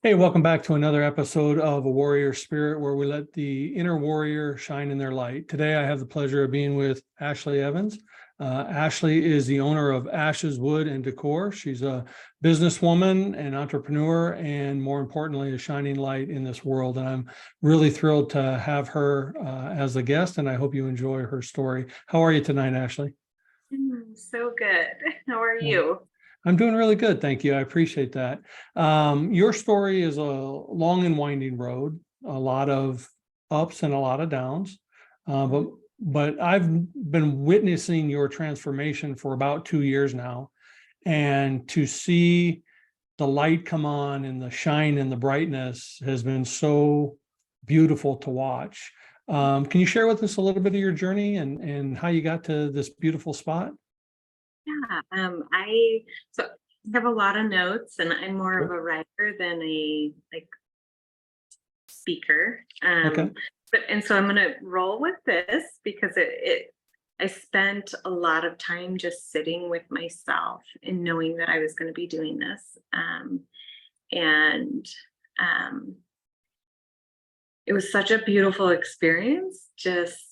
Hey, welcome back to another episode of A Warrior Spirit, where we let the inner warrior shine in their light. Today, I have the pleasure of being with Ashleigh Evans. Ashleigh is the owner of Ashes Wood and Decor. She's a businesswoman, an entrepreneur, and more importantly, a shining light in this world. And I'm really thrilled to have her as a guest, and I hope you enjoy her story. How are you tonight, Ashleigh? So good. How are Yeah. you? I'm doing really good. Thank you. I appreciate that. Your story is a long and winding road, a lot of ups and a lot of downs. But I've been witnessing your transformation for about 2 years now. And to see the light come on and the shine and the brightness has been so beautiful to watch. Can you share with us a little bit of your journey and how you got to this beautiful spot? Yeah. I have a lot of notes, and I'm more of Sure. a writer than a speaker. Okay. So I'm gonna roll with this because I spent a lot of time just sitting with myself and knowing that I was going to be doing this. And um it was such a beautiful experience just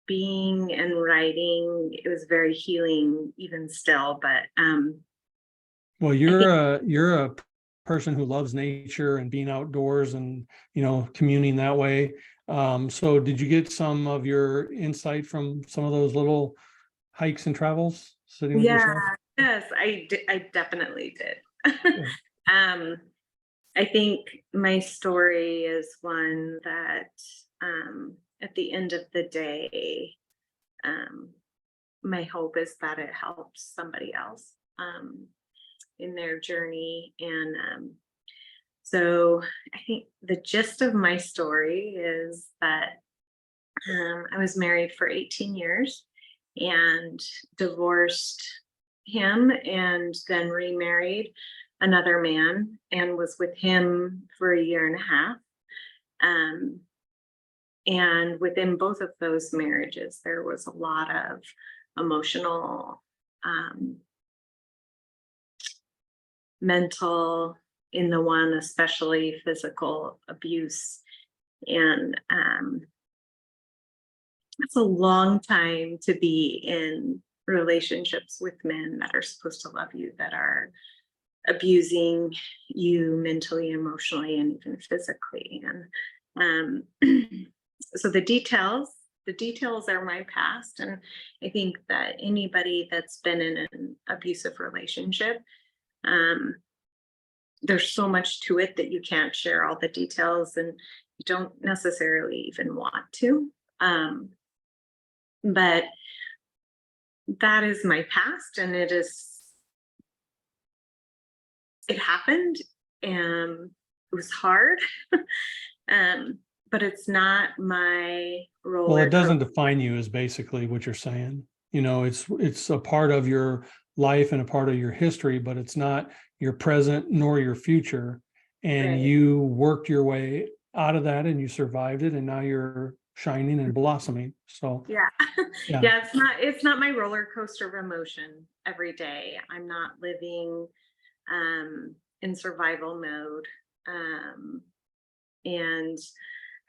being and writing. It was very healing even still, but Well, I think you're a person who loves nature and being outdoors and communing that way. So did you get some of your insight from some of those little hikes and travels sitting with yeah, yourself? yes, I definitely did. Yeah. um I think my story is one that at the end of the day, um my hope is that it helps somebody else in their journey. And so I think the gist of my story is that I was married for 18 years and divorced him and then remarried another man and was with him for a year and a half. Um, and within both of those marriages, there was a lot of emotional, um, mental, in the one, especially physical abuse. And it's a long time to be in relationships with men that are supposed to love you, that are abusing you mentally, emotionally, and even physically. And so the details are my past. And I think that anybody that's been in an abusive relationship, um, there's so much to it that you can't share all the details, and you don't necessarily even want to. But that is my past, and it happened, and it was hard. um, but it's not my Well, it roller coaster. doesn't define you is basically what you're saying. It's a part of your life and a part of your history, but it's not your present nor your future. And Right. you worked your way out of that and you survived it, and now you're shining and blossoming. So Yeah. yeah. Yeah, it's not my roller coaster of emotion every day. I'm not living in survival mode. Um and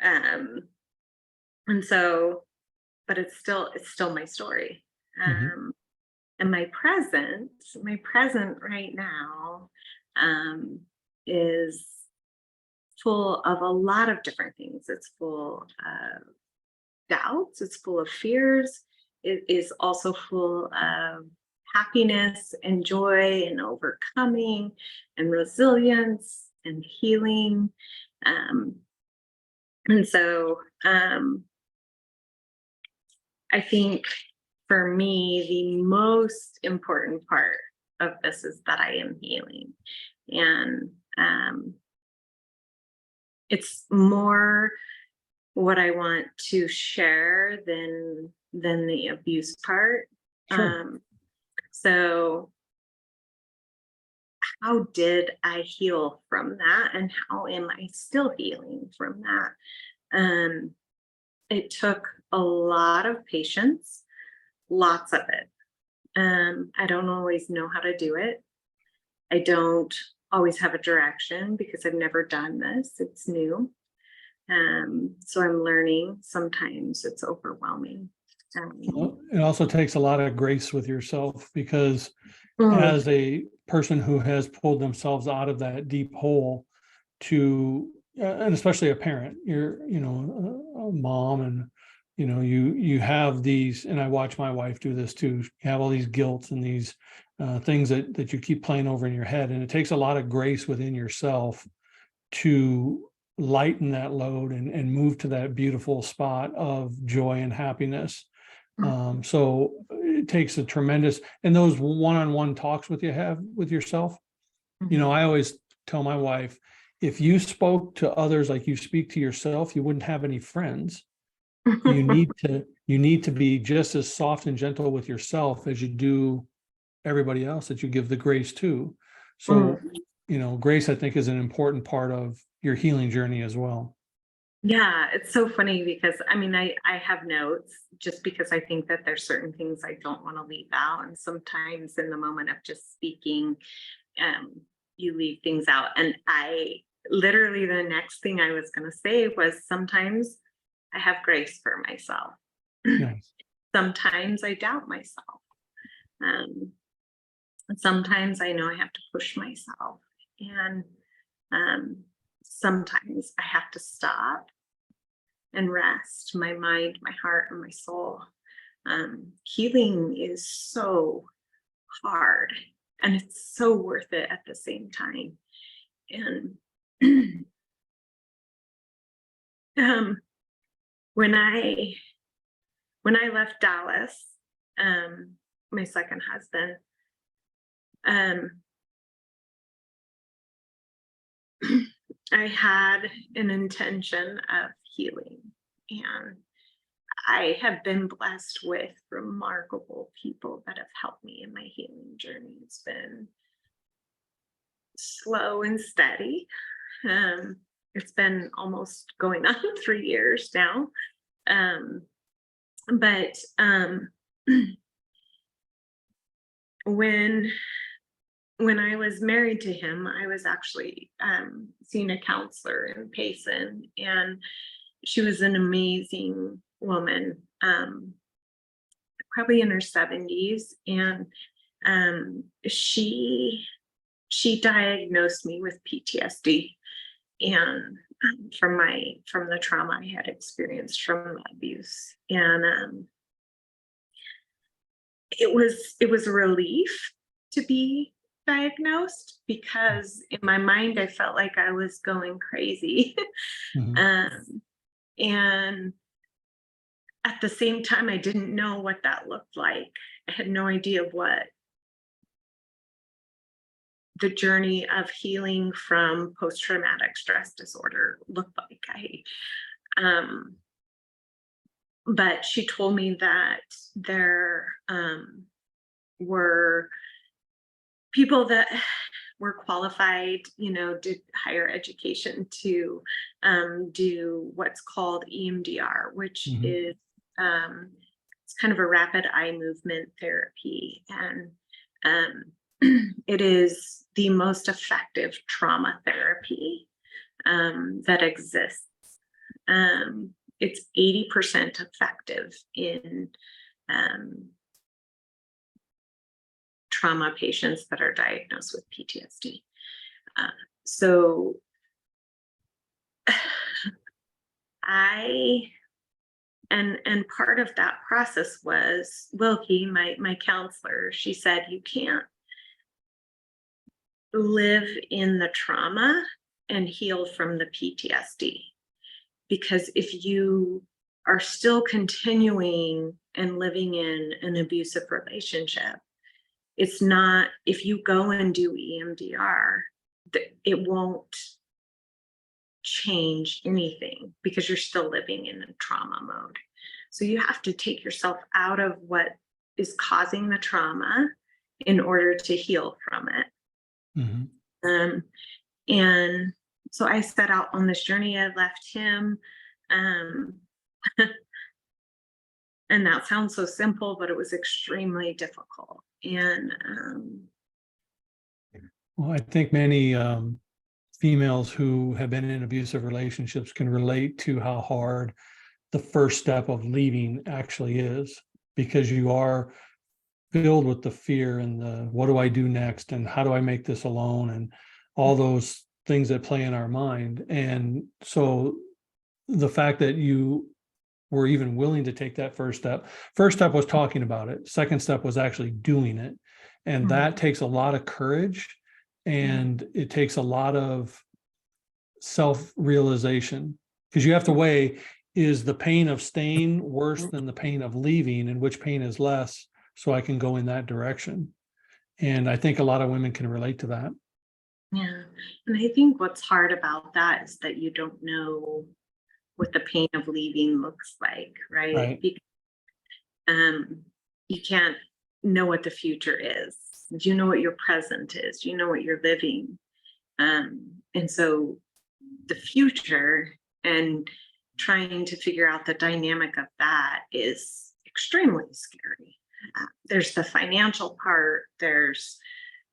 um and so but it's still my story. Mhm. Um and my present right now um is full of a lot of different things. It's full of doubts, it's full of fears. It is also full of happiness and joy and overcoming and resilience and healing. Um, and so I think for me, the most important part of this is that I am healing. And it's more what I want to share than the abuse part. Sure. So how did I heal from that, and how am I still healing from that? Um, it took a lot of patience, lots of it. I don't always know how to do it. I don't always have a direction because I've never done this. It's new. So I'm learning. Sometimes it's overwhelming. Well, it also takes a lot of grace with yourself, because Mm, as a person who has pulled themselves out of that deep hole, to and especially a parent, you're, a mom, and you have these, and I watch my wife do this too. You have all these guilt and these things that you keep playing over in your head, and it takes a lot of grace within yourself to lighten that load and move to that beautiful spot of joy and happiness. So it takes a tremendous, and those one-on-one talks with you have with yourself. I always tell my wife, if you spoke to others like you speak to yourself, you wouldn't have any friends. You need to be just as soft and gentle with yourself as you do everybody else that you give the grace to. So, grace, I think, is an important part of your healing journey as well. Yeah, it's so funny because I have notes just because I think that there's certain things I don't want to leave out. And sometimes in the moment of just speaking, you leave things out. And I literally, the next thing I was going to say was sometimes I have grace for myself. Nice. Sometimes I doubt myself. And sometimes I know I have to push myself. And sometimes I have to stop and rest my mind, my heart, and my soul. Healing is so hard, and it's so worth it at the same time. And when I left Dallas, my second husband, I had an intention of healing, and I have been blessed with remarkable people that have helped me in my healing journey. It's been slow and steady. It's been almost going on 3 years now. But when I was married to him, I was actually seeing a counselor in Payson, and she was an amazing woman, probably in her 70s, and she diagnosed me with PTSD, and from the trauma I had experienced from abuse, and it was a relief to be diagnosed, because in my mind I felt like I was going crazy. um, and at the same time, I didn't know what that looked like. I had no idea what the journey of healing from post-traumatic stress disorder looked like. But she told me that there were people that were qualified, did higher education to do what's called EMDR, which is it's kind of a rapid eye movement therapy, and it is the most effective trauma therapy that exists. It's 80% effective in trauma patients that are diagnosed with PTSD. So and part of that process was Wilkie, my counselor. She said, you can't live in the trauma and heal from the PTSD, because if you are still continuing and living in an abusive relationship, it's not, if you go and do EMDR, it won't change anything, because you're still living in a trauma mode. So you have to take yourself out of what is causing the trauma in order to heal from it. And so I set out on this journey. I left him. And that sounds so simple, but it was extremely difficult. And Well, I think many females who have been in abusive relationships can relate to how hard the first step of leaving actually is, because you are filled with the fear and the what do I do next and how do I make this alone and all those things that play in our mind. And so the fact that you were even willing to take that first step was talking about it, second step was actually doing it, and that takes a lot of courage, and it takes a lot of self-realization, because you have to weigh, is the pain of staying worse than the pain of leaving, and which pain is less, so I can go in that direction. And I think a lot of women can relate to that. Yeah. And I think what's hard about that is that you don't know what the pain of leaving looks like, right? Right. Because you can't know what the future is. Do you know what your present is? Do you know what you're living? And so the future and trying to figure out the dynamic of that is extremely scary. There's the financial part, there's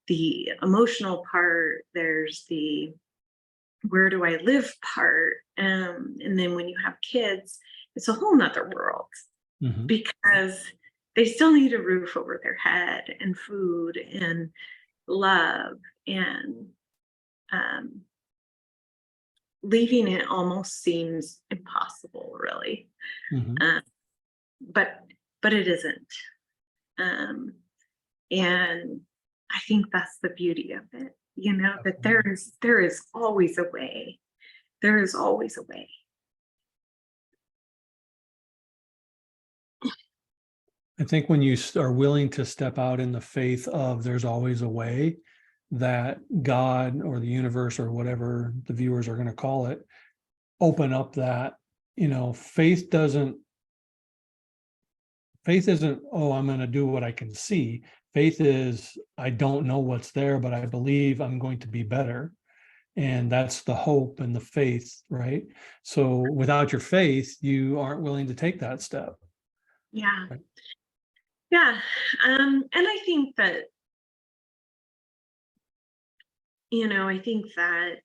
the emotional part, there's the where do I live part. And then when you have kids, it's a whole nother world, Mhm. because they still need a roof over their head and food and love. And um, leaving it almost seems impossible, really. Mhm. Um, but it isn't. Um, and I think that's the beauty of it, that there is always a way. There is always a way. I think when you are willing to step out in the faith of there's always a way, that God or the universe or whatever the viewers are going to call it, open up that, faith isn't, oh, I'm going to do what I can see. Faith is, I don't know what's there, but I believe I'm going to be better. And that's the hope and the faith, right? So without your faith, you aren't willing to take that step. Yeah. Right. Yeah. And I think that, I think that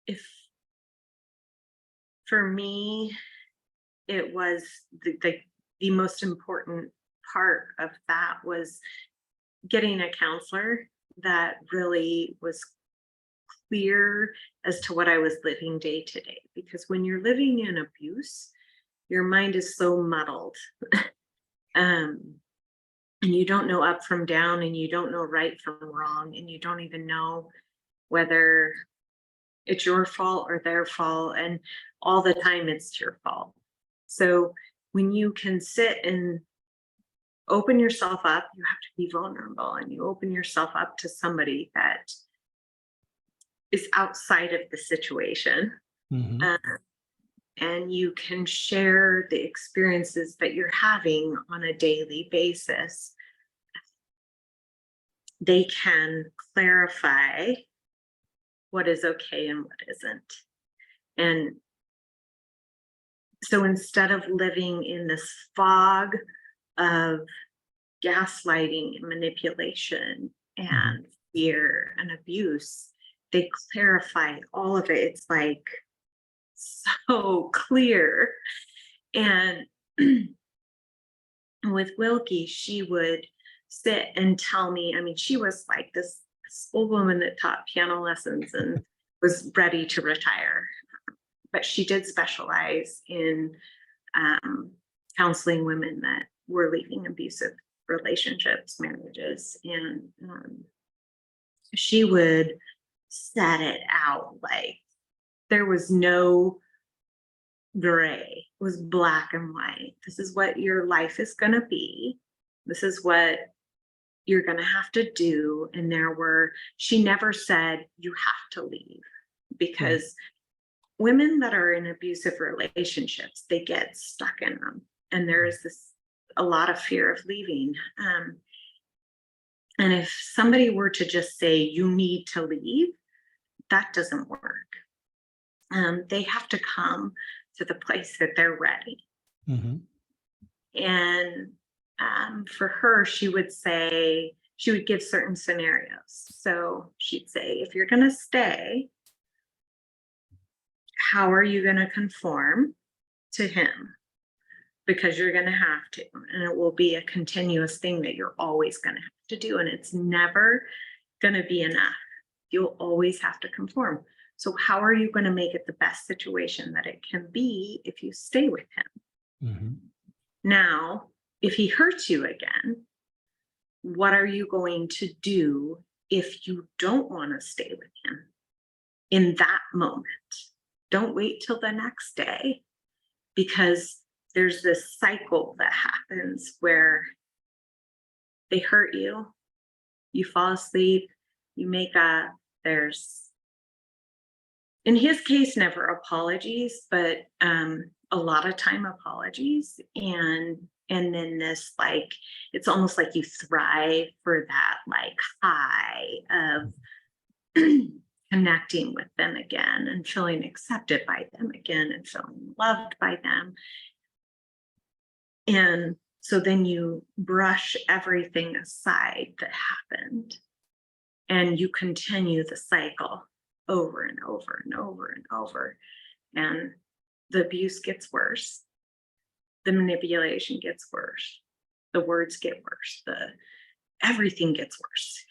if for me, it was the most important part of that was getting a counselor that really was clear as to what I was living day to day. Because when you're living in abuse, your mind is so muddled. um, and you don't know up from down, and you don't know right from wrong, and you don't even know whether it's your fault or their fault. And all the time, it's your fault. So when you can sit and open yourself up, you have to be vulnerable, and you open yourself up to somebody that is outside of the situation. Mhm. Uh, and you can share the experiences that you're having on a daily basis. They can clarify what is okay and what isn't. And so instead of living in this fog of gaslighting and manipulation Mhm. and fear and abuse, they clarify all of it. It's like so clear. And with Wilkie, she would sit and tell me, I mean, she was like this old woman that taught piano lessons and was ready to retire. But she did specialize in um, counseling women that were leaving abusive relationships, marriages. And she would set it out like there was no gray. It was black and white. This is what your life is going to be. This is what you're going to have to do. And she never said you have to leave, Right. because women that are in abusive relationships, they get stuck in them. And there is a lot of fear of leaving. And if somebody were to just say, you need to leave, that doesn't work. They have to come to the place that they're ready. Mhm. And for her, she would say, she would give certain scenarios. So she'd say, if you're going to stay, how are you going to conform to him? Because you're going to have to, and it will be a continuous thing that you're always going to have to do. And it's never going to be enough. You'll always have to conform. So how are you going to make it the best situation that it can be if you stay with him? Mm-hmm. Now, if he hurts you again, what are you going to do if you don't want to stay with him in that moment? Don't wait till the next day, because there's this cycle that happens where they hurt you, you fall asleep, you make up, there's, in his case, never apologies, but a lot of time apologies. And then this, like, it's almost like you thrive for that like high of connecting with them again and feeling accepted by them again and feeling loved by them. And so then you brush everything aside that happened and you continue the cycle over and over and over and over. And the abuse gets worse. The manipulation gets worse. The words get worse. Everything gets worse.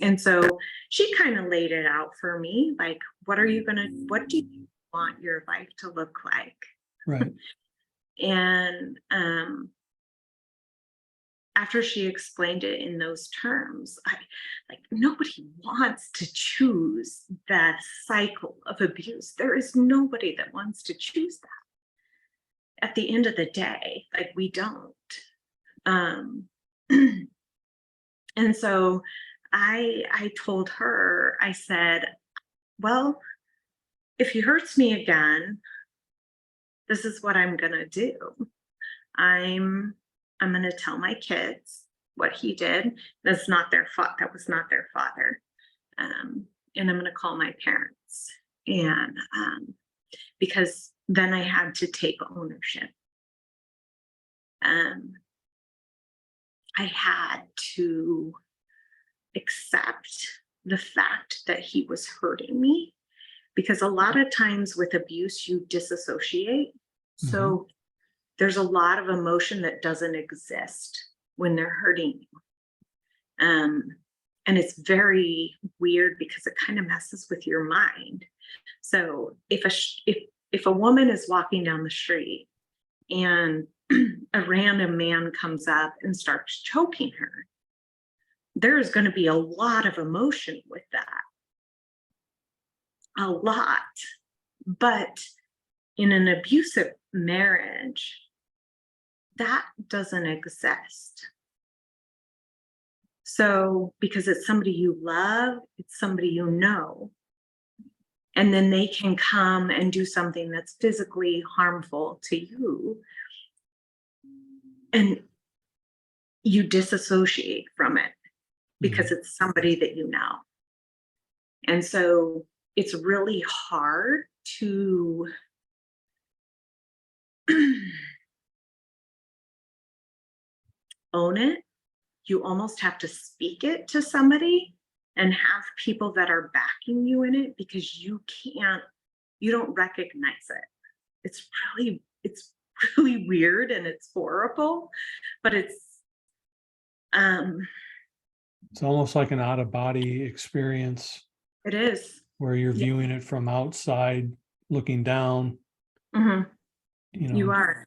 And so she kind of laid it out for me, like, what do you want your life to look like? Right. And after she explained it in those terms, nobody wants to choose that cycle of abuse. There is nobody that wants to choose that. At the end of the day, like, we don't. And so I told her, I said, well, if he hurts me again, this is what I'm gonna do. I'm gonna tell my kids what he did. That's not their fault. That was not their father. And I'm gonna call my parents. And because then I had to take ownership. I had to accept the fact that he was hurting me, because a lot of times with abuse, you disassociate. Mm-hmm. So there's a lot of emotion that doesn't exist when they're hurting you. And it's very weird because it kind of messes with your mind. So if a woman is walking down the street and a random man comes up and starts choking her, there's going to be a lot of emotion with that. A lot. But in an abusive marriage, that doesn't exist. So, because it's somebody you love, it's somebody you know, and then they can come and do something that's physically harmful to you, and you disassociate from it because it's somebody that you know. And so it's really hard to own it. You almost have to speak it to somebody and have people that are backing you in it, because you don't recognize it. It's really weird and it's horrible, but it's almost like an out of body experience. It is. Where you're viewing it from outside, looking down. Mm-hmm. You are.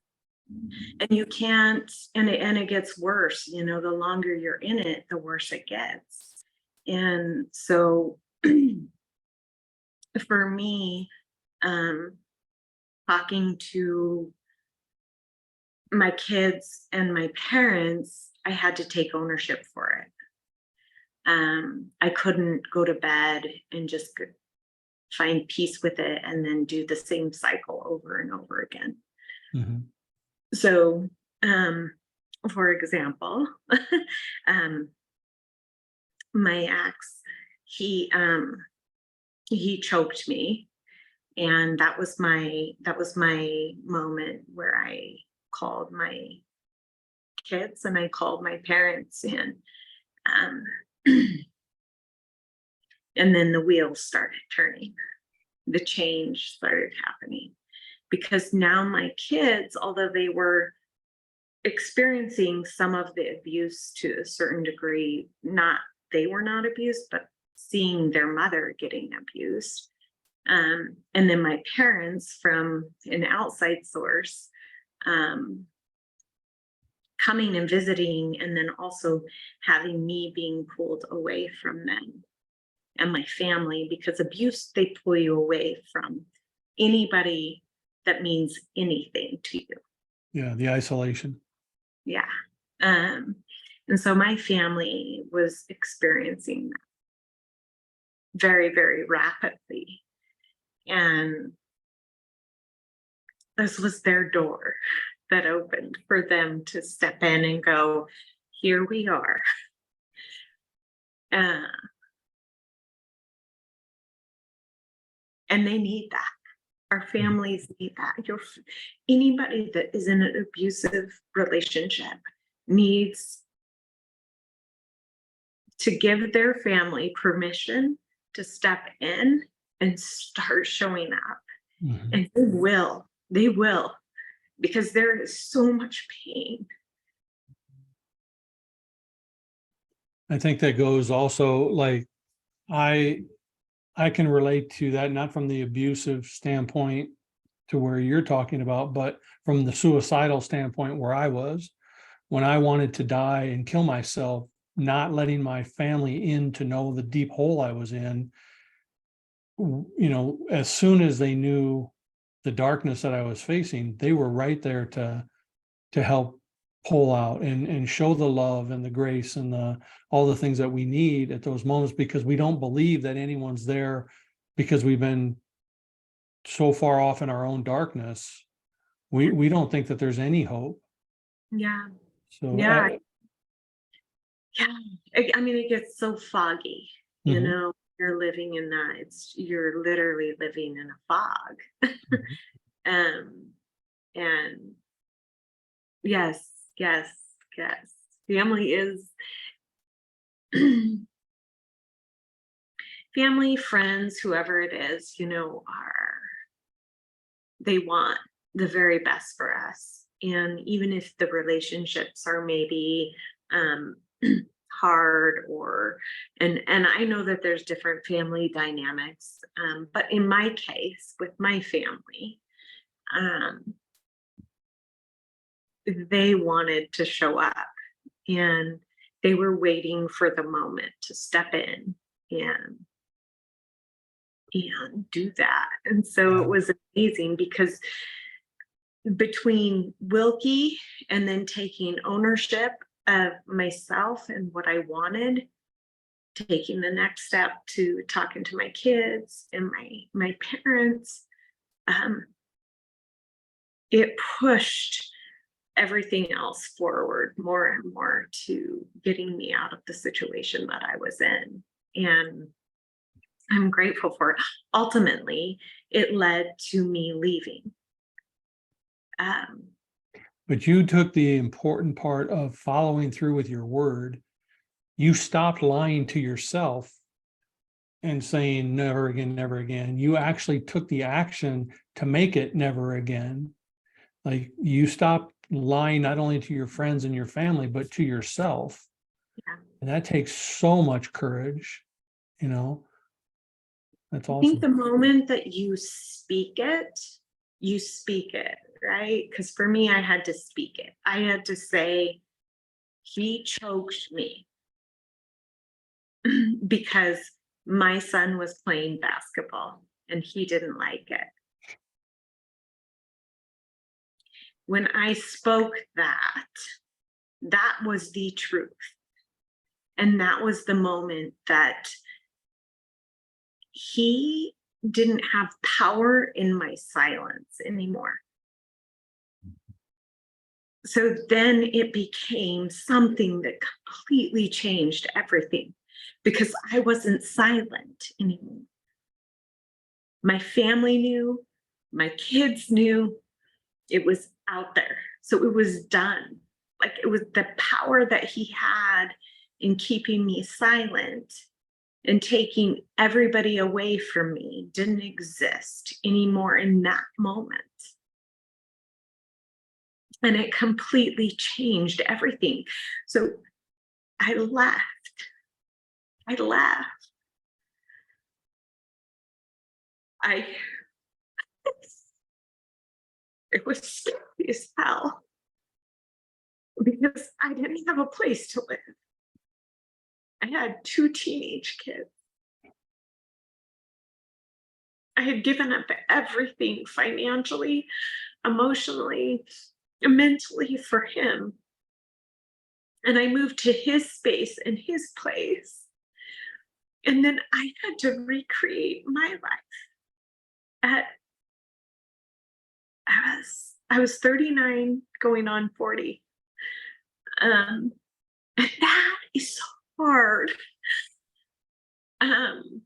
And you can't, and it gets worse, the longer you're in it, the worse it gets. And so for me, talking to my kids and my parents, I had to take ownership for it. I couldn't go to bed and just find peace with it and then do the same cycle over and over again. Mm-hmm. So, for example, my ex, he choked me, and that was my moment where I called my kids and I called my parents in, Um, and then the wheels started turning. The change started happening because now my kids, although they were experiencing some of the abuse to a certain degree, they were not abused, but seeing their mother getting abused. And then my parents from an outside source coming and visiting, and then also having me being pulled away from them and my family, because abuse, they pull you away from anybody that means anything to you. Yeah, the isolation. Yeah. And so my family was experiencing that very, very rapidly. And this was their door that opened for them to step in and go, here we are. And they need that. Our families need that. Anybody that is in an abusive relationship needs to give their family permission to step in and start showing up. Mhm. And they will, because there is so much pain. I think that goes also, like, I can relate to that, not from the abusive standpoint to where you're talking about, but from the suicidal standpoint where I was, when I wanted to die and kill myself, not letting my family in to know the deep hole I was in. As soon as they knew the darkness that I was facing, they were right there to help pull out and show the love and the grace and all the things that we need at those moments, because we don't believe that anyone's there, because we've been so far off in our own darkness. We don't think that there's any hope. Yeah. So Yeah. Yeah. I mean, it gets so foggy, Mhm. you're living in that. You're literally living in a fog. Mhm. And yes, yes, yes. Family is family, friends, whoever it is, they want the very best for us. And even if the relationships are maybe um, hard, and I know that there's different family dynamics, but in my case, with my family, um, they wanted to show up, and they were waiting for the moment to step in and do that. And so it Yeah. was amazing because between Wilkie and then taking ownership of myself and what I wanted, taking the next step to talking to my kids and my parents, um, it pushed everything else forward more and more to getting me out of the situation that I was in. And I'm grateful for it. Ultimately, it led to me leaving. Um, But you took the important part of following through with your word. You stopped lying to yourself and saying never again, never again. You actually took the action to make it never again. Like, you stopped lying not only to your friends and your family, but to yourself. yeah. And that takes so much courage, you know. That's I think awesome. the moment that you speak it, right? Because for me, I had to speak it. I had to say, he choked me because my son was playing basketball and he didn't like it. When I spoke that, that was the truth. And that was the moment that he didn't have power in my silence anymore. So then it became something that completely changed everything because I wasn't silent anymore. My family knew, my kids knew, it was out there. So it was done. Like, it was the power that he had and keeping me silent and taking everybody away from me didn't exist anymore in that moment. And it completely changed everything. So I left. I left. It was scary as hell because I didn't have a place to live. I had 2 teenage kids. I had given up everything financially, emotionally, mentally for him. And I moved to his space and his place. And then I had to recreate my life. At I was 39 going on 40. And that is so hard. And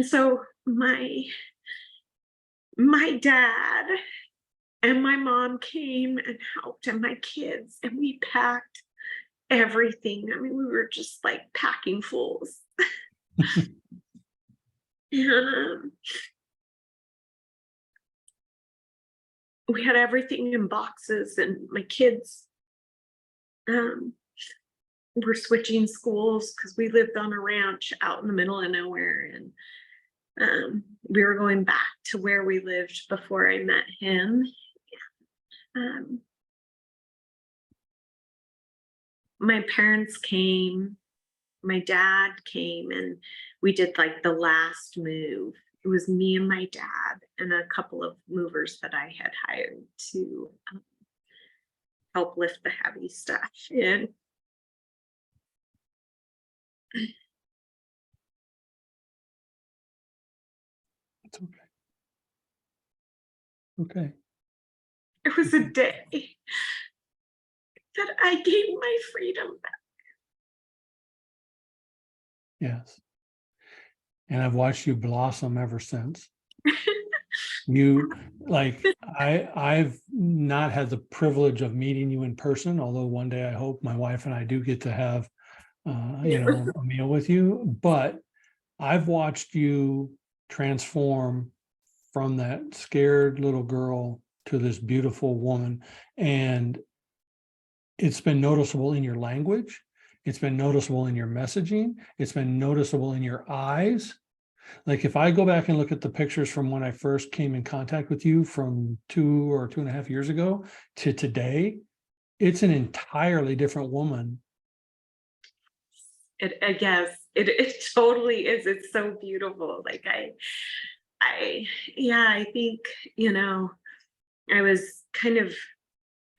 so my dad and my mom came and helped, and my kids, and we packed everything. I mean, we were just like packing fools. And, we had everything in boxes, and my kids were switching schools because we lived on a ranch out in the middle of nowhere, and we were going back to where we lived before I met him. My parents came, my dad came, and we did like the last move. It was me and my dad and a couple of movers that I had hired to help lift the heavy stuff in. It's okay. Okay. It was a day that I gained my freedom back. Yes. And I've watched you blossom ever since. You I've not had the privilege of meeting you in person, although one day I hope my wife and I do get to have a meal with you. But I've watched you transform from that scared little girl to this beautiful woman. And it's been noticeable in your language. It's been noticeable in your messaging. It's been noticeable in your eyes. Like if I go back and look at the pictures from when I first came in contact with you from 2.5 years ago to today, it's an entirely different woman. I guess it totally is. It's so beautiful. Like I think, I was kind of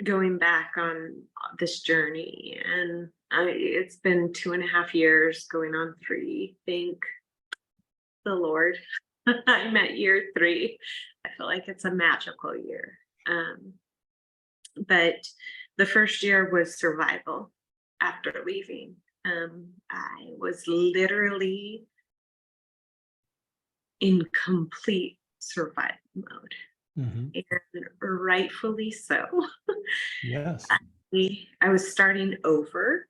going back on this journey, and it's been 2.5 years going on 3. Thank the Lord. I'm at year 3. I feel like it's a magical year. But the first year was survival after leaving. I was literally in complete survival mode. Mhm. And rightfully so. Yes. I was starting over.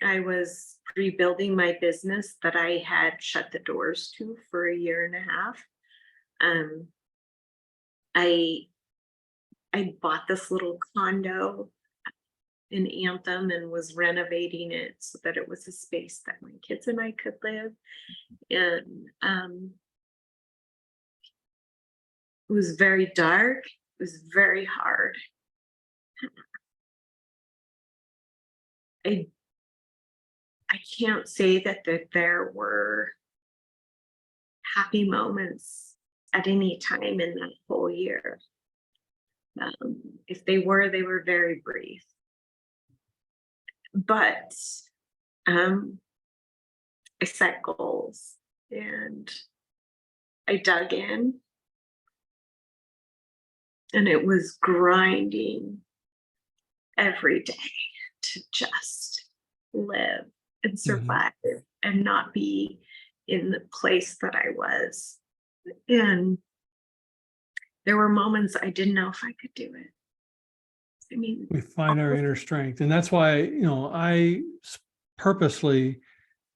I was rebuilding my business that I had shut the doors to for 1.5 years. I bought this little condo in Anthem and was renovating it so that it was a space that my kids and I could live. And it was very dark. It was very hard. I can't say that there were happy moments at any time in that whole year. If they were very brief. But I set goals and I dug in, and it was grinding every day to just live and survive and not be in the place that I was. And there were moments I didn't know if I could do it. I mean, We find our inner strength. And that's why, I purposely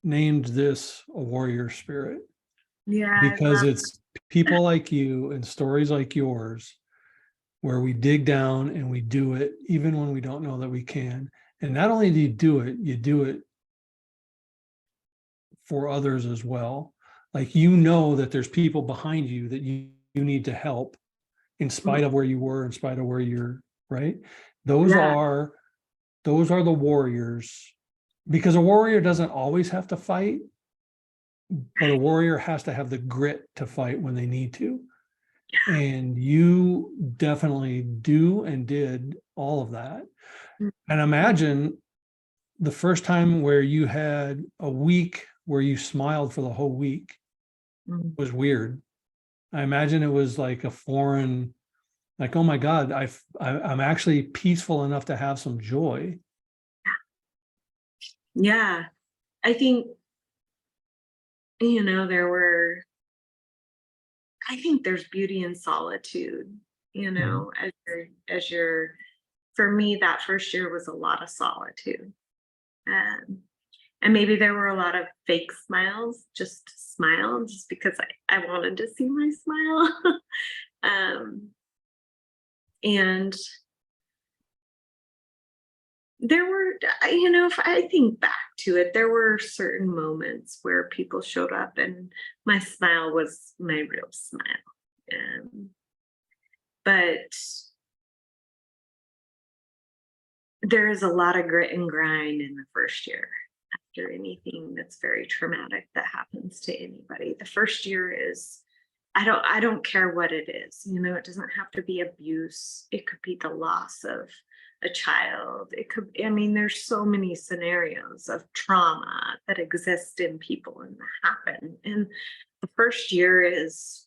named this a warrior spirit, Yeah, I because love it's people like you and stories like yours where we dig down and we do it even when we don't know that we can. And not only do you do it for others as well. Like, you know that there's people behind you that you need to help in spite of where you were, in spite of where you're, right? Those yeah. are the warriors, because a warrior doesn't always have to fight, but a warrior has to have the grit to fight when they need to. And you definitely do and did all of that. And imagine the first time where you had a week where you smiled for the whole week Mhm. was weird. I imagine it was like a foreign, like, oh my God, I'm actually peaceful enough to have some joy. Yeah, I think, there were, I think there's beauty in solitude, Mhm. as you're, for me, that first year was a lot of solitude. Um, and maybe there were a lot of fake smiles, just to smile, just because I wanted to see my smile. um, and there were, if I think back to it, there were certain moments where people showed up and my smile was my real smile. Um, but there is a lot of grit and grind in the first year after anything that's very traumatic that happens to anybody. The first year is, I don't care what it is. It doesn't have to be abuse. It could be the loss of a child. It could, there's so many scenarios of trauma that exist in people and that happen. And the first year is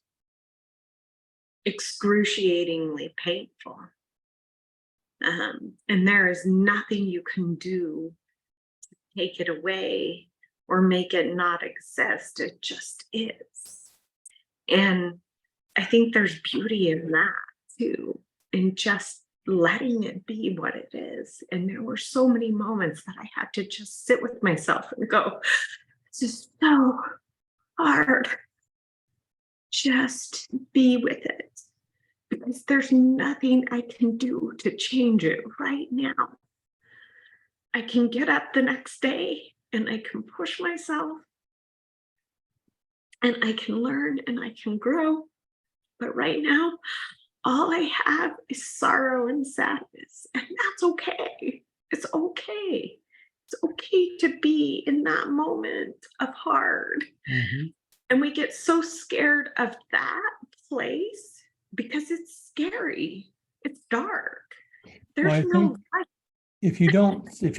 excruciatingly painful. And there is nothing you can do to take it away or make it not exist. It just is. And I think there's beauty in that too, in just letting it be what it is. And there were so many moments that I had to just sit with myself and go, this is so hard. Just be with it, because there's nothing I can do to change it right now. I can get up the next day and I can push myself and I can learn and I can grow. But right now, all I have is sorrow and sadness. And that's okay. It's okay. It's okay to be in that moment of hard. Mhm. And we get so scared of that place because it's scary. It's dark. Well, There's I no think light. if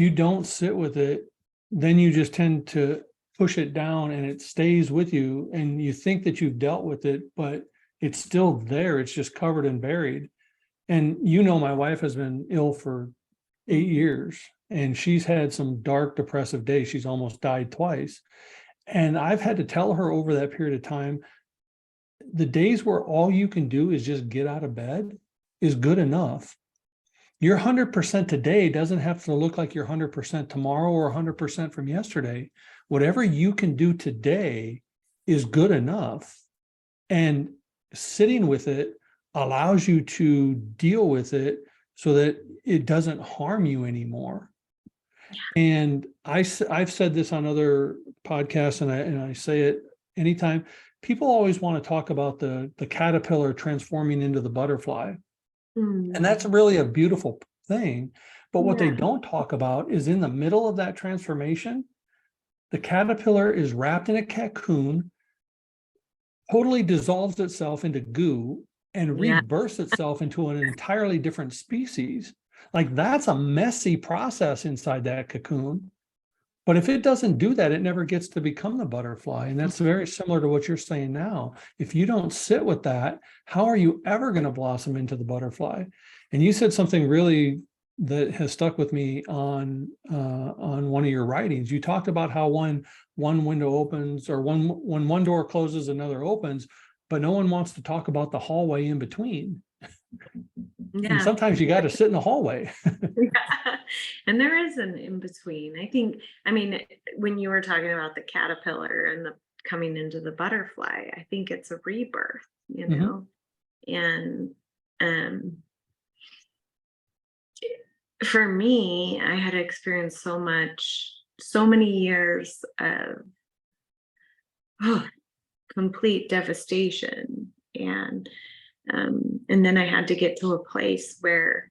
you don't sit with it, then you just tend to push it down and it stays with you and you think that you've dealt with it, but it's still there. It's just covered and buried. And my wife has been ill for 8 years and she's had some dark depressive days. She's almost died twice. And I've had to tell her over that period of time, the days where all you can do is just get out of bed is good enough. Your 100% today doesn't have to look like your 100% tomorrow or 100% from yesterday. Whatever you can do today is good enough. And sitting with it allows you to deal with it so that it doesn't harm you anymore. And I've said this on other podcasts, and I say it anytime. People always want to talk about the caterpillar transforming into the butterfly. And that's Mm, really a beautiful thing. But what they yeah. don't talk about is in the middle of that transformation, the caterpillar is wrapped in a cocoon, totally dissolves itself into goo, and Yeah. rebirths itself into an entirely different species. Like, that's a messy process inside that cocoon. But if it doesn't do that, it never gets to become the butterfly. And that's very similar to what you're saying now. If you don't sit with that, how are you ever going to blossom into the butterfly? And you said something really that has stuck with me on one of your writings. You talked about how one window opens, or when one door closes, another opens, but no one wants to talk about the hallway in between. And Yeah. sometimes you got to sit in the hallway. Yeah. And there is an in between. I mean, when you were talking about the caterpillar and the coming into the butterfly, I think it's a rebirth, Mhm. and um for me, I had experienced so many years of complete devastation, and then I had to get to a place where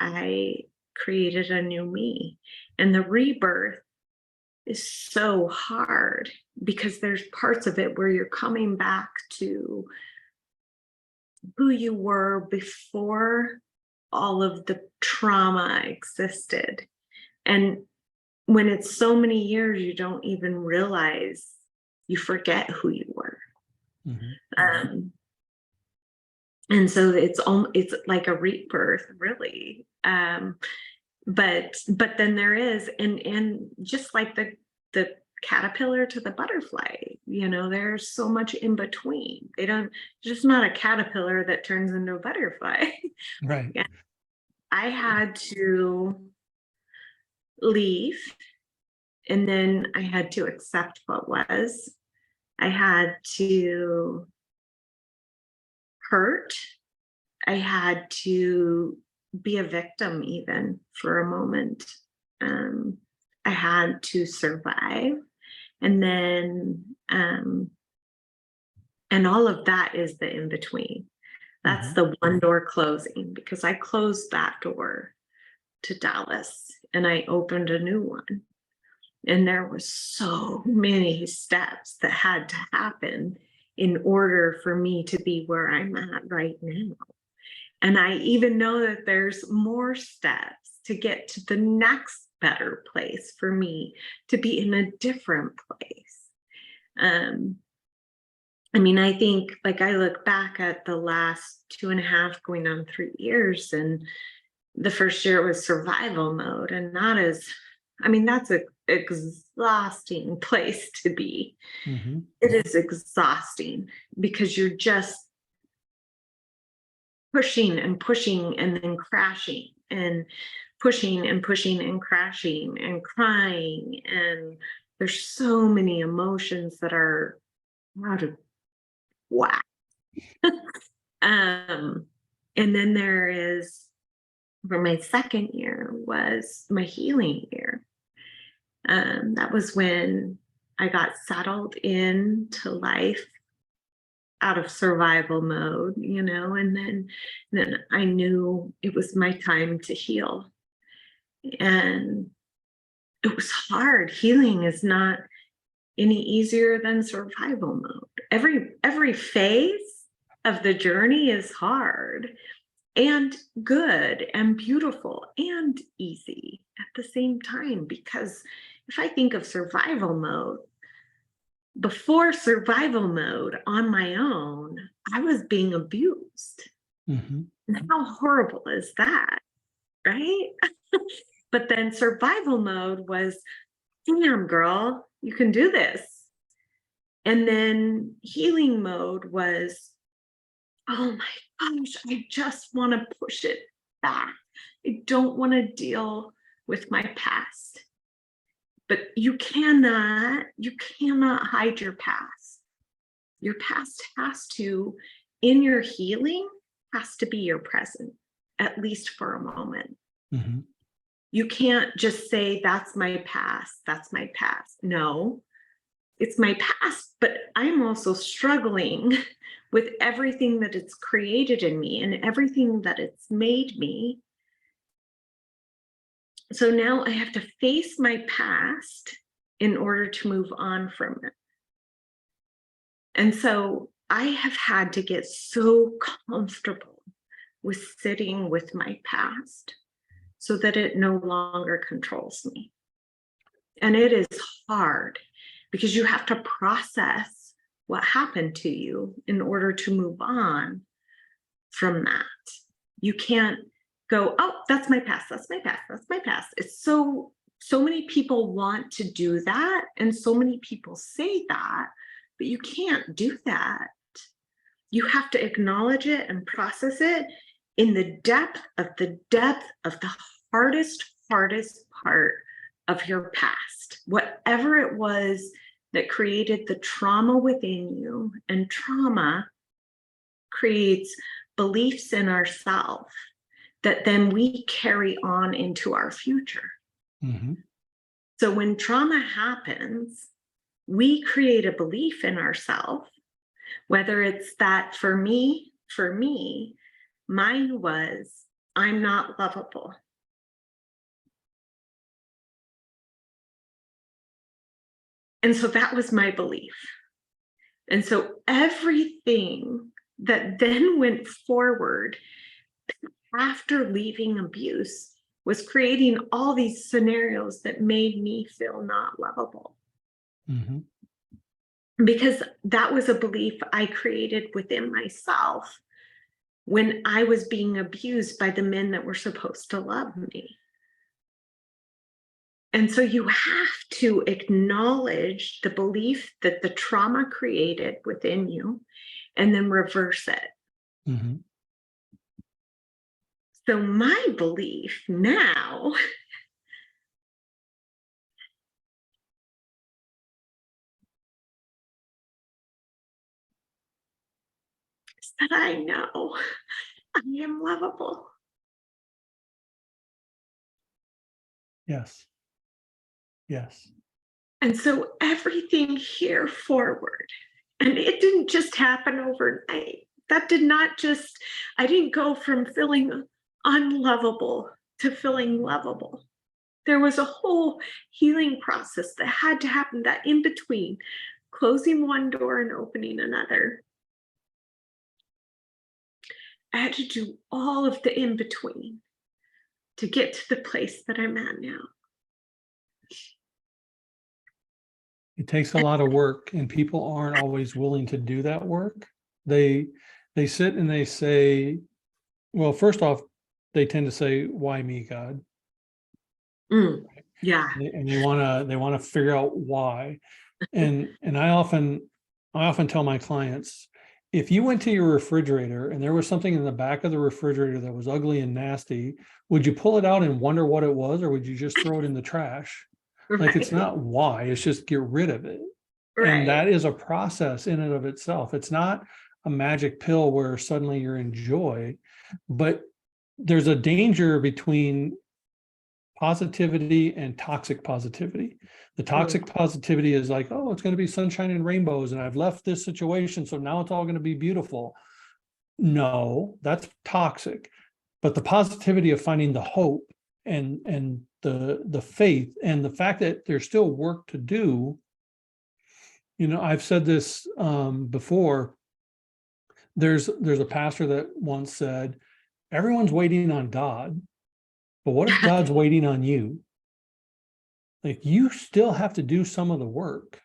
I created a new me. And the rebirth is so hard because there's parts of it where you're coming back to who you were before all of the trauma existed. And when it's so many years, you don't even realize, you forget who you were. Mhm. Um, and so it's like a rebirth, really. But then there is, and just like the caterpillar to the butterfly, there's so much in between. They don't Just not a caterpillar that turns into a butterfly. Right. Yeah. I had to leave, and then I had to accept what was. I had to hurt. I had to be a victim even for a moment. Um, I had to survive. And then, and all of that is the in between. That's Mhm. the one door closing, because I closed that door to Dallas and I opened a new one. And there were so many steps that had to happen in order for me to be where I'm at right now. And I even know that there's more steps to get to the next better place for me to be in a different place. Um, I think, like, I look back at the last 2.5 going on 3 years, and the first year was survival mode, and that's a exhausting place to be. Mhm. It is exhausting because you're just pushing and pushing and then crashing, and pushing and pushing and crashing and crying, and there's so many emotions that are out of whack. um and then there is, for my second year, was my healing year. That was when I got settled into life out of survival mode, and then I knew it was my time to heal. And it was hard. Healing is not any easier than survival mode. Every phase of the journey is hard and good and beautiful and easy at the same time. Because if I think of survival mode, before survival mode on my own, I was being abused. Mhm. And how horrible is that, right? But then survival mode was, damn, girl, you can do this. And then healing mode was, oh my gosh, I just want to push it back. I don't want to deal with my past. But you cannot hide your past. Your past in your healing, has to be your present, at least for a moment. Mhm. You can't just say, that's my past. That's my past. No, it's my past, but I'm also struggling with everything that it's created in me and everything that it's made me. So now I have to face my past in order to move on from it. And so I have had to get so comfortable with sitting with my past so that it no longer controls me. And it is hard because you have to process what happened to you in order to move on from that. You can't go, oh, that's my past, that's my past, that's my past. It's so many people want to do that, and so many people say that, but you can't do that. You have to acknowledge it and process it in the depth of the hardest part of your past, whatever it was that created the trauma within you. And trauma creates beliefs in ourselves that then we carry on into our future. Mm-hmm. So when trauma happens, we create a belief in ourselves, whether it's that for me, mine was, I'm not lovable. And so that was my belief. And so everything that then went forward after leaving abuse was creating all these scenarios that made me feel not lovable. Mm-hmm. Because that was a belief I created within myself when I was being abused by the men that were supposed to love me. And so you have to acknowledge the belief that the trauma created within you and then reverse it. Mm-hmm. So my belief now is that I know I am lovable. Yes. Yes. And so everything here forward, and it didn't just happen overnight. That did not just, I didn't go from feeling unlovable to feeling lovable. There was a whole healing process that had to happen, that in between, closing one door and opening another. I had to do all of the in between to get to the place that I'm at now. It takes a lot of work, and people aren't always willing to do that work. They sit and they say, well, first off, they tend to say, why me, God? Yeah. And they want to figure out why. And I often tell my clients, if you went to your refrigerator and there was something in the back of the refrigerator that was ugly and nasty, would you pull it out and wonder what it was, or would you just throw it in the trash? Like, it's not why, it's just get rid of it. And that is a process in and of itself. It's not a magic pill where suddenly you're in joy, but there's a danger between positivity and toxic positivity. The toxic positivity is like, oh, it's going to be sunshine and rainbows, and I've left this situation, so now it's all going to be beautiful. No, that's toxic. But the positivity of finding the hope and the faith and the fact that there's still work to do. You know, I've said this before. There's a pastor that once said, everyone's waiting on God, but what if God's waiting on you? Like, you still have to do some of the work.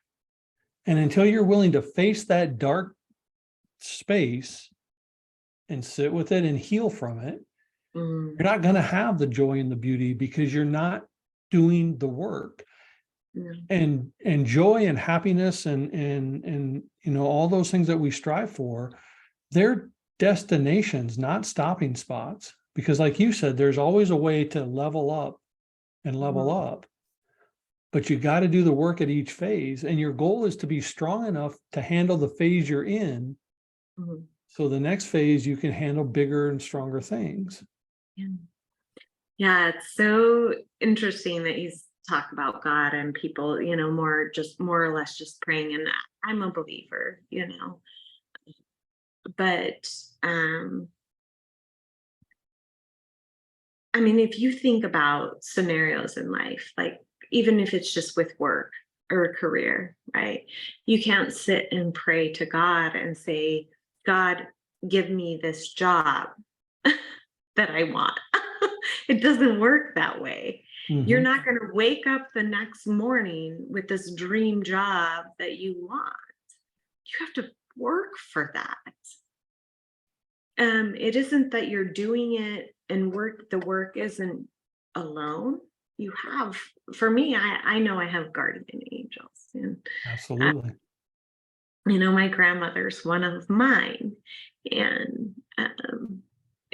And until you're willing to face that dark space and sit with it and heal from it, you're not going to have the joy and the beauty, because you're not doing the work. And joy and happiness and you know, all those things that we strive for, they're destinations, not stopping spots. Because like you said, there's always a way to level up and level up. But you got to do the work at each phase. And your goal is to be strong enough to handle the phase you're in. So the next phase, you can handle bigger and stronger things. Yeah, it's so interesting that you talk about God and people, you know, more or less just praying. And I'm a believer, you know. But I mean, if you think about scenarios in life, like even if it's just with work or a career, right? You can't sit and pray to God and say, God, give me this job that I want. It doesn't work that way. You're not going to wake up the next morning with this dream job that you want. You have to work for that. It isn't that you're doing it and the work isn't alone. You have, for me, I know I have guardian angels. And Absolutely. you know, my grandmother's one of mine. And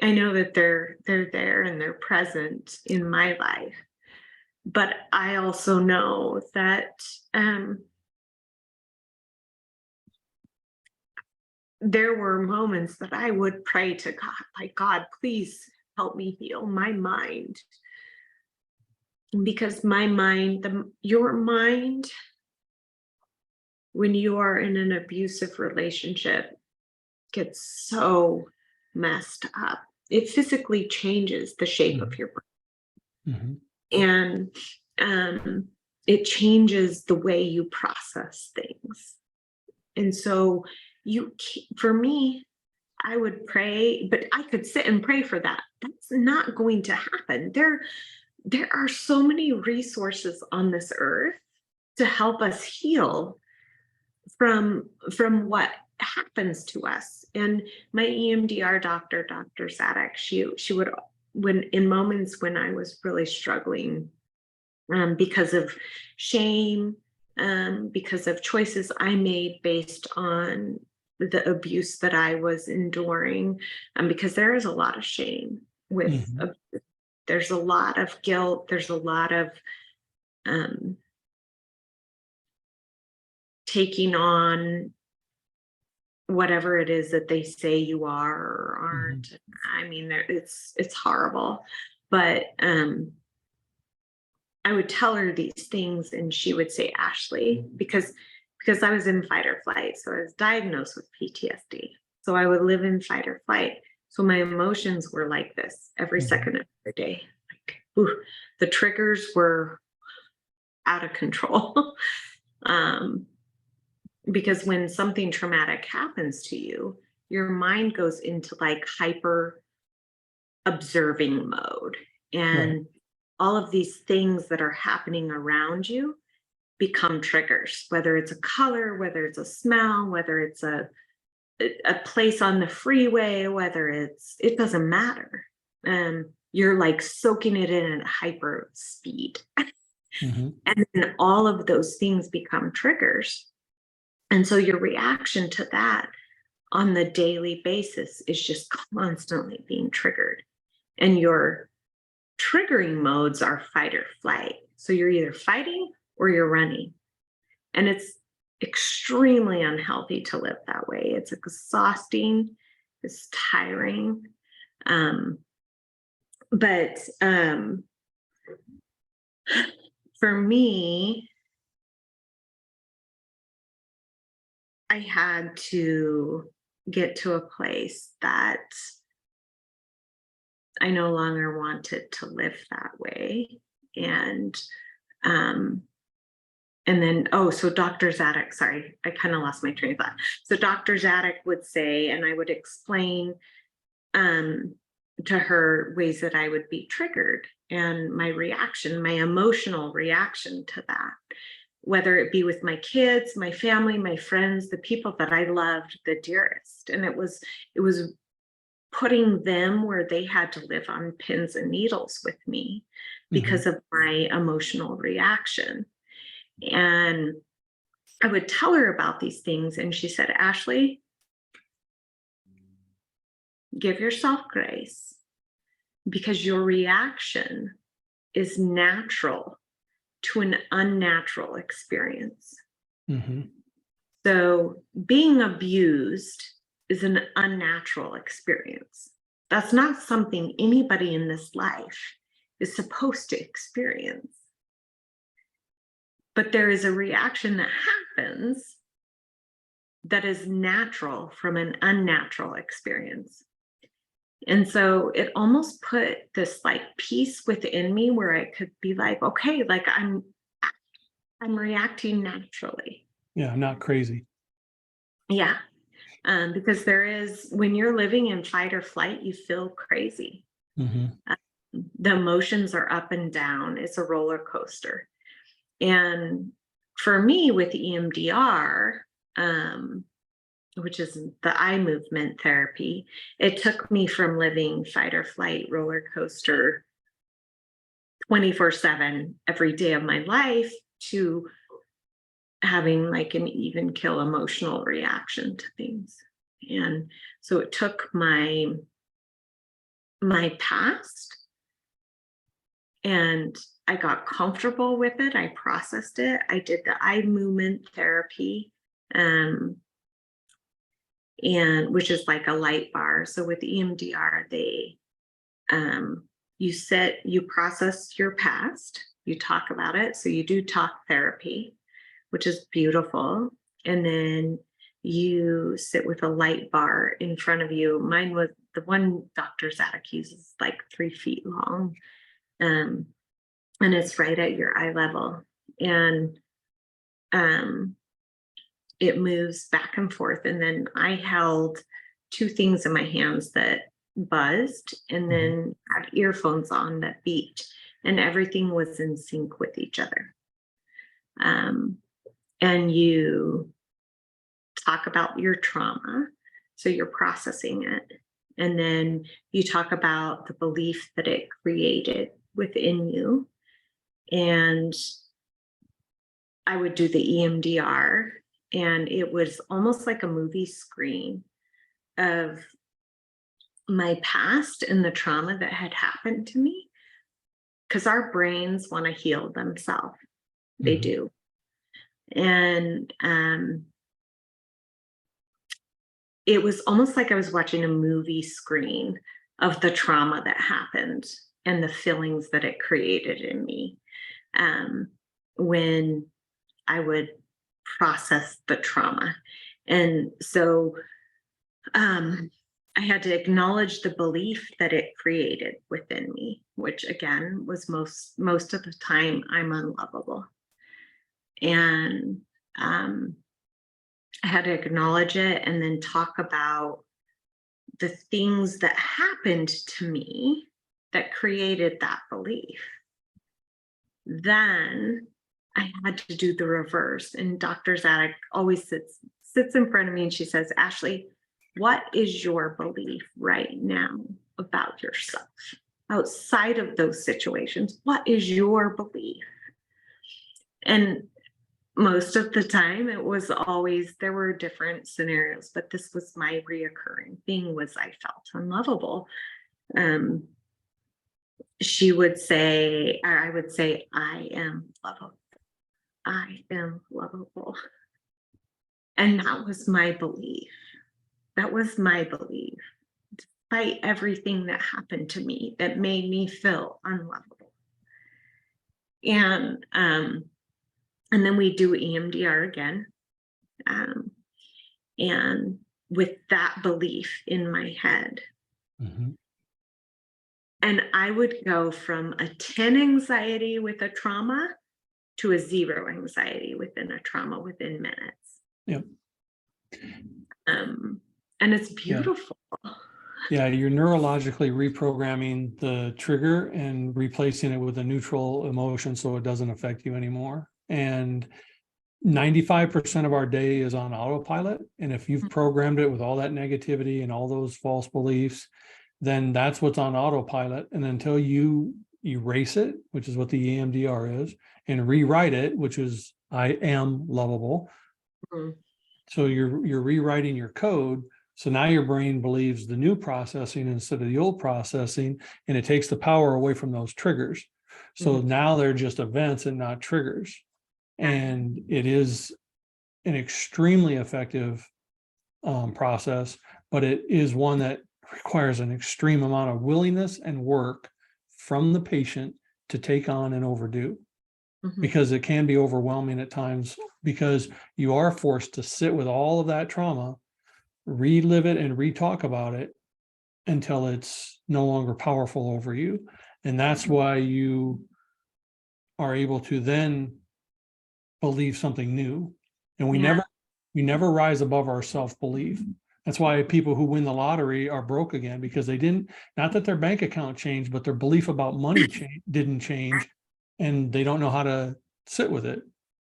I know that they're there and they're present in my life. But I also know that there were moments that I would pray to God, like, God, please help me heal my mind. Because my mind, your mind, when you are in an abusive relationship, gets so messed up. It physically changes the shape of Mhm. your Mhm. brain, and it changes the way you process things. And so, for me, I would pray, but I could sit and pray for that. That's not going to happen. There are so many resources on this earth to help us heal from what happens to us. And my EMDR doctor, Dr. Sadek, she would, when in moments when I was really struggling, because of shame, because of choices I made based on the abuse that I was enduring, because there is a lot of shame with Mhm. abuse. There's a lot of guilt. There's a lot of um, taking on whatever it is that they say you are or Mhm. aren't. I mean, it's horrible, but I would tell her these things and she would say, Ashleigh, because I was in fight or flight. So I was diagnosed with PTSD. So I would live in fight or flight. So my emotions were like this every Mhm. second of the day. Like, ooh, the triggers were out of control. um, because when something traumatic happens to you, your mind goes into like hyper observing mode. Right. And all of these things that are happening around you become triggers, whether it's a color, whether it's a smell, whether it's a place on the freeway, whether it doesn't matter. You're like soaking it in at hyper speed. Mhm. And then all of those things become triggers. And so your reaction to that on the daily basis is just constantly being triggered. And your triggering modes are fight or flight. So you're either fighting or you're running. And it's extremely unhealthy to live that way. It's exhausting, it's tiring. Um, but for me, I had to get to a place that I no longer wanted to live that way. Um, and then, oh, so Dr. Zadok, sorry, I kind of lost my train of thought. So Dr. Zadok would say, and I would explain um, to her ways that I would be triggered and my reaction, my emotional reaction to that, whether it be with my kids, my family, my friends, the people that I loved the dearest. And it was putting them where they had to live on pins and needles with me Mhm. because of my emotional reaction. And I would tell her about these things, and she said, Ashleigh, give yourself grace because your reaction is natural to an unnatural experience. Mhm. So being abused is an unnatural experience. That's not something anybody in this life is supposed to experience. But there is a reaction that happens that is natural from an unnatural experience. And so it almost put this like peace within me where I could be like, okay, like I'm reacting naturally. Yeah, not crazy. Yeah. Because there is, when you're living in fight or flight, you feel crazy. Mhm. Uh, the emotions are up and down. It's a roller coaster. And for me with EMDR, um, which is the eye movement therapy, it took me from living fight or flight roller coaster 24/7 every day of my life to having like an even kill emotional reaction to things. And so it took my my past, and I got comfortable with it. I processed it. I did the eye movement therapy, and which is like a light bar. So with EMDR, they you process your past, you talk about it. So you do talk therapy, which is beautiful. And then you sit with a light bar in front of you. Mine was the one Dr. Zadok uses, like 3 feet long. And it's right at your eye level. And it moves back and forth. And then I held 2 things in my hands that buzzed, and then had earphones on that beeped, and everything was in sync with each other. And you talk about your trauma, so you're processing it, and then you talk about the belief that it created within you. And I would do the EMDR, and it was almost like a movie screen of my past and the trauma that had happened to me, because our brains want to heal themselves. They do. And it was almost like I was watching a movie screen of the trauma that happened and the feelings that it created in me, when I would process the trauma. And so I had to acknowledge the belief that it created within me, which again was most of the time I'm unlovable. And I had to acknowledge it and then talk about the things that happened to me that created that belief. Then I had to do the reverse. And Dr. Zadok always sits in front of me and she says, Ashleigh, what is your belief right now about yourself outside of those situations? What is your belief? And most of the time it was always, there were different scenarios, but this was my reoccurring thing, was I felt unlovable. She would say, or I would say, I am lovable. I am lovable. And that was my belief. That was my belief, despite everything that happened to me that made me feel unlovable. And then we do EMDR again. And with that belief in my head. And I would go from a 10 anxiety with a trauma to a 0 anxiety within a trauma within minutes. Yep. And it's beautiful. Yeah, you're neurologically reprogramming the trigger and replacing it with a neutral emotion so it doesn't affect you anymore. And 95% of our day is on autopilot. And if you've programmed it with all that negativity and all those false beliefs, then that's what's on autopilot. And until you erase it, which is what the EMDR is, and rewrite it, which is I am lovable. So you're rewriting your code. So now your brain believes the new processing instead of the old processing, and it takes the power away from those triggers. So now they're just events and not triggers. And it is an extremely effective process, but it is one that requires an extreme amount of willingness and work from the patient to take on and overdo, because it can be overwhelming at times, because you are forced to sit with all of that trauma, relive it and re-talk about it until it's no longer powerful over you. And that's why you are able to then believe something new. And we never rise above our self-belief. That's why people who win the lottery are broke again, because they didn't, not that their bank account changed, but their belief about money didn't change, and they don't know how to sit with it.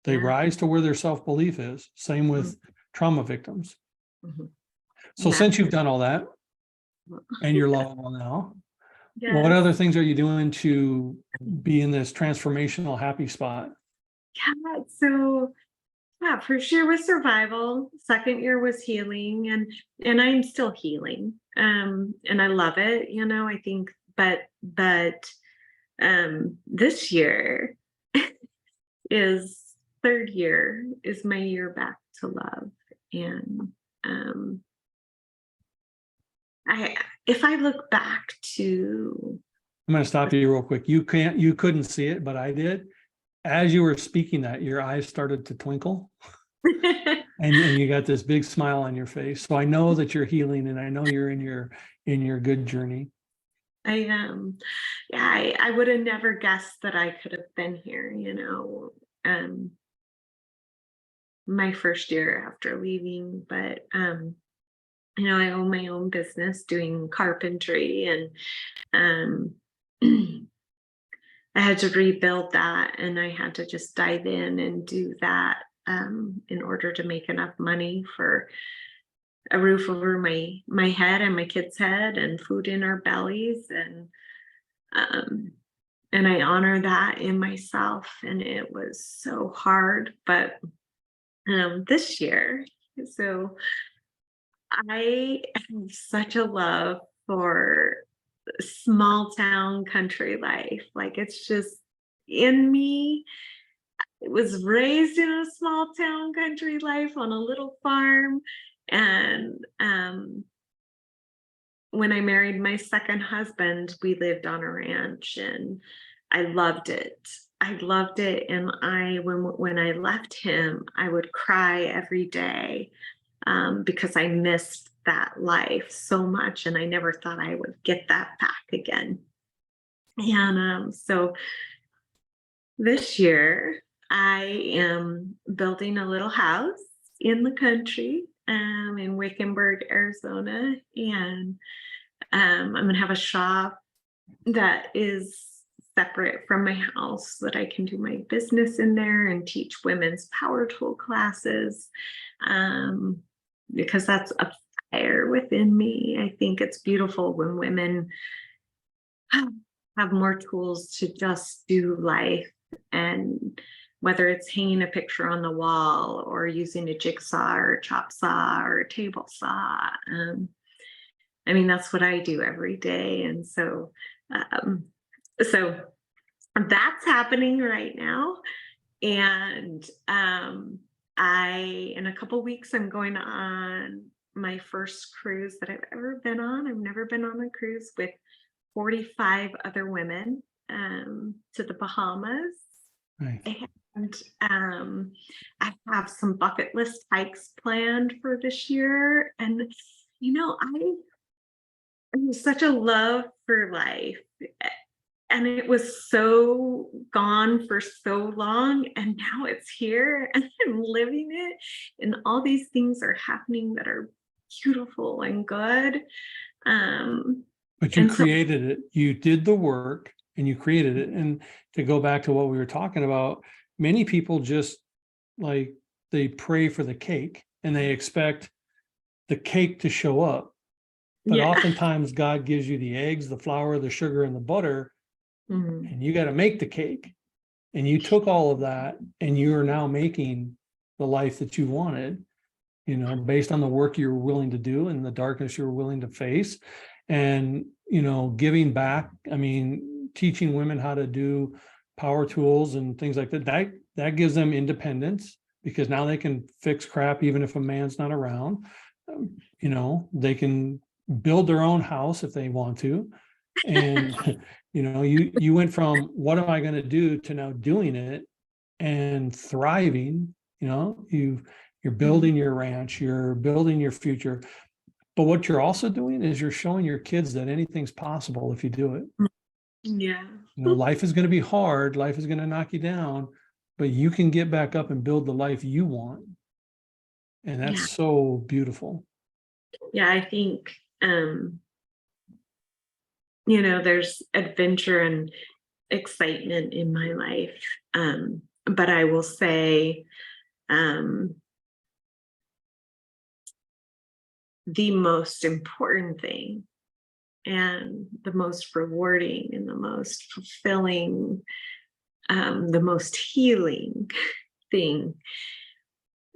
They rise to where their self-belief is. Same with trauma victims. So since you've done all that and you're lovable now, what other things are you doing to be in this transformational happy spot? Yeah, so Yeah, first year was survival, second year was healing, and I'm still healing. And I love it, I think, but this year is third year is my year back to love. And um I if I look back to I'm going to stop you real quick. You couldn't see it, but I did. As you were speaking that, your eyes started to twinkle and you got this big smile on your face. So I know that you're healing and I know you're in your good journey. I yeah, I would have never guessed that I could have been here, my first year after leaving. But I own my own business doing carpentry, and I had to rebuild that, and I had to just dive in and do that in order to make enough money for a roof over my head and my kids' head and food in our bellies. Um and I honor that in myself, and it was so hard. But this year, so I have such a love for small town country life. Like, it's just in me. It was raised in a small town country life on a little farm. And when I married my second husband, we lived on a ranch, and I loved it. I loved it. And when I left him, I would cry every day because I missed that life so much, and I never thought I would get that back again. And so this year, I am building a little house in the country, in Wickenburg, Arizona, and I'm going to have a shop that is separate from my house so that I can do my business in there and teach women's power tool classes, because that's a fire within me. I think it's beautiful when women have more tools to just do life, and whether it's hanging a picture on the wall or using a jigsaw or a chop saw or a table saw. I mean, that's what I do every day. And um, so that's happening right now. And in a couple weeks, I'm going on my first cruise that I've ever been on. I've never been on a cruise with 45 other women, to the Bahamas. Right. And I have some bucket list hikes planned for this year. And, I have such a love for life. And it was so gone for so long. And now it's here and I'm living it. And all these things are happening that are beautiful and good. But you And so, created it, you did the work and you created it. And to go back to what we were talking about, many people just like they pray for the cake and they expect the cake to show up. But yeah. oftentimes God gives you the eggs, the flour, the sugar, and the butter, Mhm. and you got to make the cake. And you took all of that and you are now making the life that you wanted, based on the work you're willing to do and the darkness you're willing to face. And, giving back, I mean, teaching women how to do power tools and things like that gives them independence because now they can fix crap even if a man's not around. They can build their own house if they want to. And, you went from what am I going to do to now doing it and thriving. You're building your ranch, you're building your future. But what you're also doing is you're showing your kids that anything's possible if you do it. Yeah. Life is going to be hard, life is going to knock you down, but you can get back up and build the life you want. And that's Yeah. so beautiful. Yeah. I think, there's adventure and excitement in my life. But I will say, um, the most important thing and the most rewarding and the most fulfilling, the most healing thing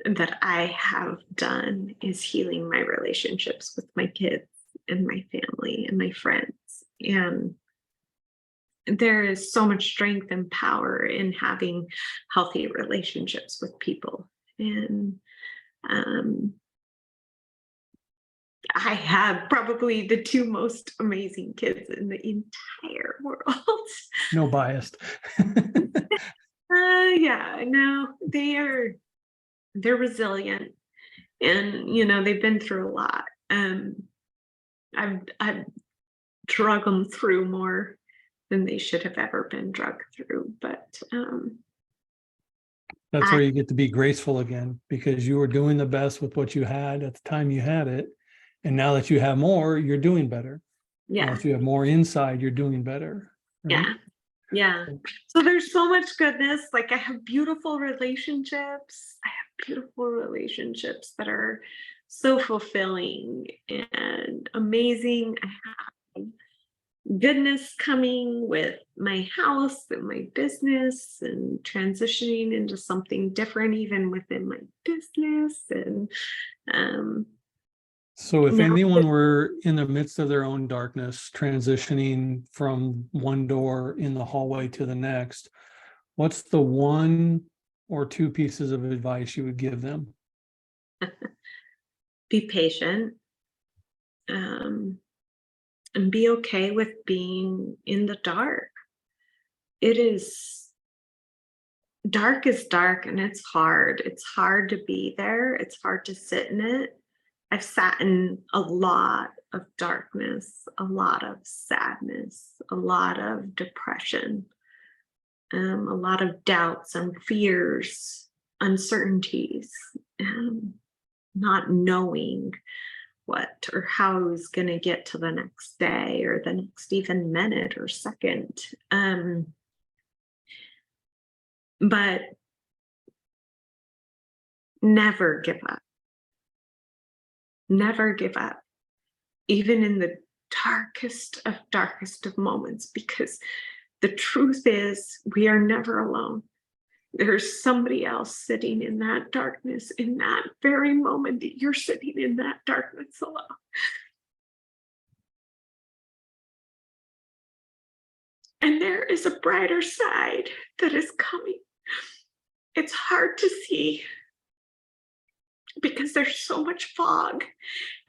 that I have done is healing my relationships with my kids and my family and my friends. And there is so much strength and power in having healthy relationships with people. And um, I have probably the two most amazing kids in the entire world. No biased. Yeah, no, they're resilient, and they've been through a lot. I've drug them through more than they should have ever been drugged through, but That's I where you get to be graceful again, because you were doing the best with what you had at the time you had it. And now that you have more, you're doing better. Now yeah, that you have more inside, you're doing better. Right? yeah, yeah. So there's so much goodness. Like, I have beautiful relationships. I have beautiful relationships that are so fulfilling and amazing. I have goodness coming with my house and my business, and transitioning into something different even within my business. And um So if now anyone were in the midst of their own darkness, transitioning from one door in the hallway to the next, what's the one or two pieces of advice you would give them? be patient, um and be okay with being in the dark. It is dark is dark, and it's hard to be there, it's hard to sit in it. I've sat in a lot of darkness, a lot of sadness, a lot of depression, a lot of doubts and fears, uncertainties, um, not knowing what or how I was going to get to the next day or the next even minute or second. But never give up. Never give up, even in the darkest of moments, because the truth is, we are never alone. There's somebody else sitting in that darkness in that very moment that you're sitting in that darkness alone. And there is a brighter side that is coming. It's hard to see because there's so much fog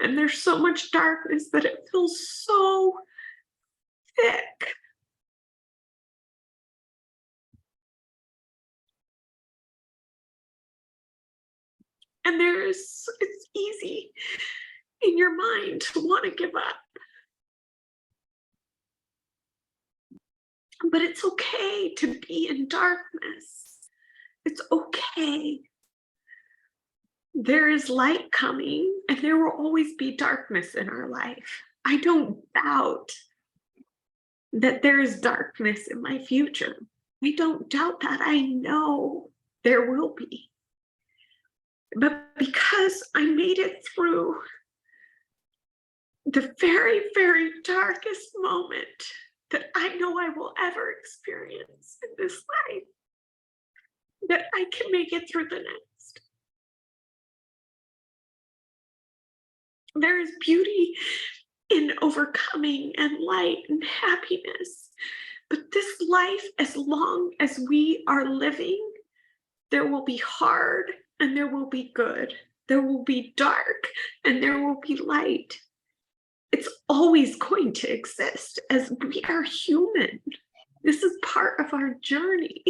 and there's so much darkness that it feels so thick. And it's easy in your mind to want to give up. But it's okay to be in darkness. It's okay. There is light coming, and there will always be darkness in our life. I don't doubt that there is darkness in my future. I don't doubt that. I know there will be. But because I made it through the very, very darkest moment that I know I will ever experience in this life, that I can make it through the next. There is beauty in overcoming and light and happiness. But this life, as long as we are living, there will be hard and there will be good. There will be dark and there will be light. It's always going to exist, as we are human. This is part of our journey.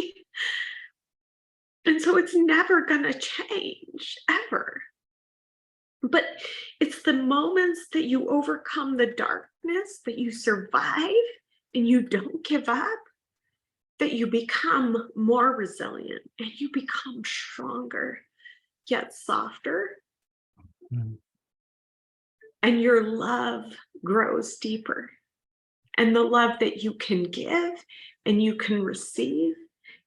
And so it's never going to change, ever. But it's the moments that you overcome the darkness, that you survive and you don't give up, that you become more resilient and you become stronger, yet softer. Mm. And your love grows deeper. And the love that you can give and you can receive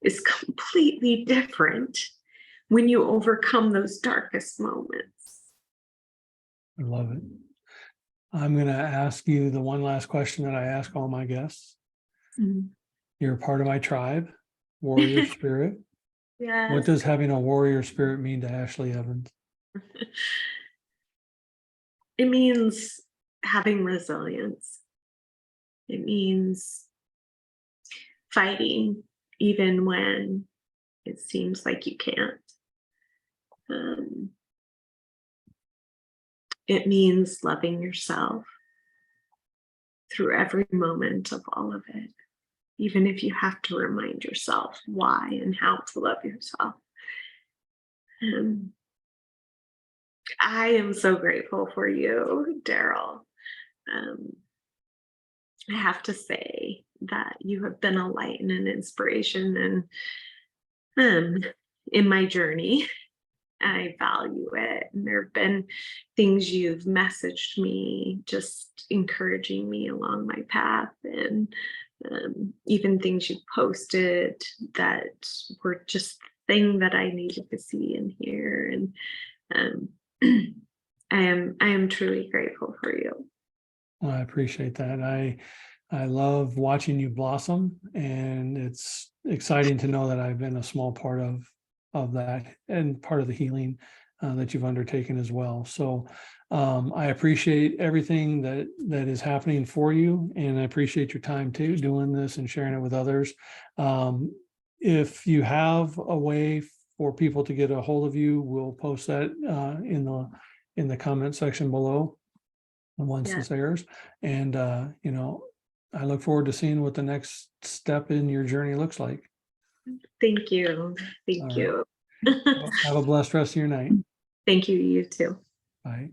is completely different when you overcome those darkest moments. I love it. I'm going to ask you the one last question that I ask all my guests. Mm-hmm. You're a part of my tribe, warrior spirit. What Yes. does having a warrior spirit mean to Ashleigh Evans? It means having resilience. It means fighting even when it seems like you can't. Um, it means loving yourself through every moment of all of it, even if you have to remind yourself why and how to love yourself. Um, I am so grateful for you, Daryl. Um, I have to say that you have been a light and an inspiration and in my journey. I value it. And there have been things you've messaged me, just encouraging me along my path, and even things you posted that were just thing that I needed to see and hear. And um, I am truly grateful for you. Well, I appreciate that. I love watching you blossom, and it's exciting to know that I've been a small part of that and part of the healing that you've undertaken as well. So I appreciate everything that is happening for you, and I appreciate your time too, doing this and sharing it with others. If you have a way for people to get a hold of you, we'll post that in the comment section below once Yeah. this airs. And I look forward to seeing what the next step in your journey looks like. Thank you. Thank All right. you. Well, have a blessed rest of your night. Thank you, you too. Bye.